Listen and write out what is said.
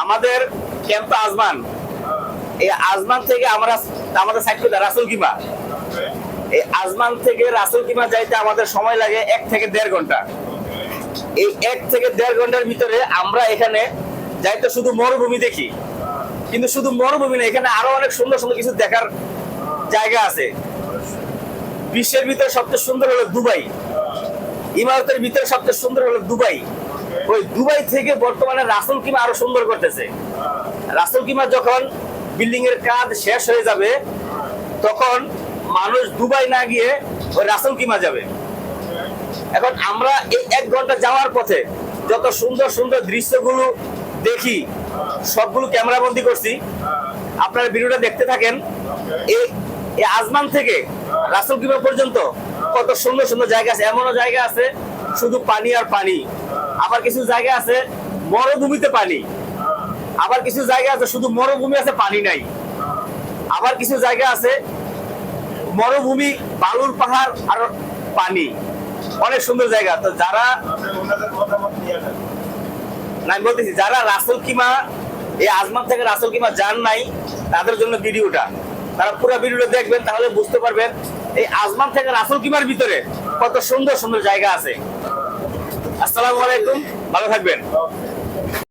আমাদের camp Ajman, এই Ajman থেকে আমরা আমাদের সাইড করে রাসেল কিমা, এই আজমান থেকে রাসেল কিমা যাইতে আমাদের সময় লাগে 1 থেকে 1.5 ঘন্টা। এই 1 থেকে 1.5 ঘন্টার ভিতরে আমরা এখানে যাইতে শুধু মরুভূমি দেখি, কিন্তু শুধু মরুভূমি না, এখানে আরো অনেক সুন্দর সুন্দর কিছু দেখার জায়গা আছে। বিশ্বের ভিতরে সবচেয়ে সুন্দর হলো দুবাই, ইমারতের ভিতরে সবচেয়ে সুন্দর হলো দুবাই। ওই দুবাই থেকে বর্তমানে রাসেল কিমা আরো সুন্দর করতেছে। রাসেল কিমা যখন বিল্ডিং এর কাজ শেষ হয়ে যাবে, তখন মানুষ দুবাই না গিয়ে ওই রাসেল কিমা যাবে। এখন আমরা এই 1 ঘন্টা যাওয়ার পথে যত সুন্দর সুন্দর দৃশ্যগুলো দেখি, সবগুলো ক্যামেরা বন্দি করছি। আপনারা ভিডিওটা দেখতে থাকেন। এই আজমান থেকে রাসেল কিমা পর্যন্ত কত সুন্দর সুন্দর জায়গা আছে। এমনও জায়গা আছে শুধু পানি আর পানি, আবার কিছু জায়গা আছে মরুভূমিতে পানি, আবার কিছু জায়গা আছে শুধু মরুভূমি আছে পানি নাই, আবার কিছু জায়গা আছে মরুভূমি, বালুর পাহাড় আর পানি। অনেক সুন্দর জায়গা। তো যারা না, আমি বলতেছি যারা রাসেল কিমা, এই আজমান থেকে রাসেল কিমা যান নাই, তাদের জন্য ভিডিওটা, তারা পুরো ভিডিওটা দেখবেন, তাহলে বুঝতে পারবেন এই আজমান থেকে রাসেল কিমার ভিতরে কত সুন্দর সুন্দর জায়গা আছে। আসসালামু আলাইকুম, ভালো থাকবেন।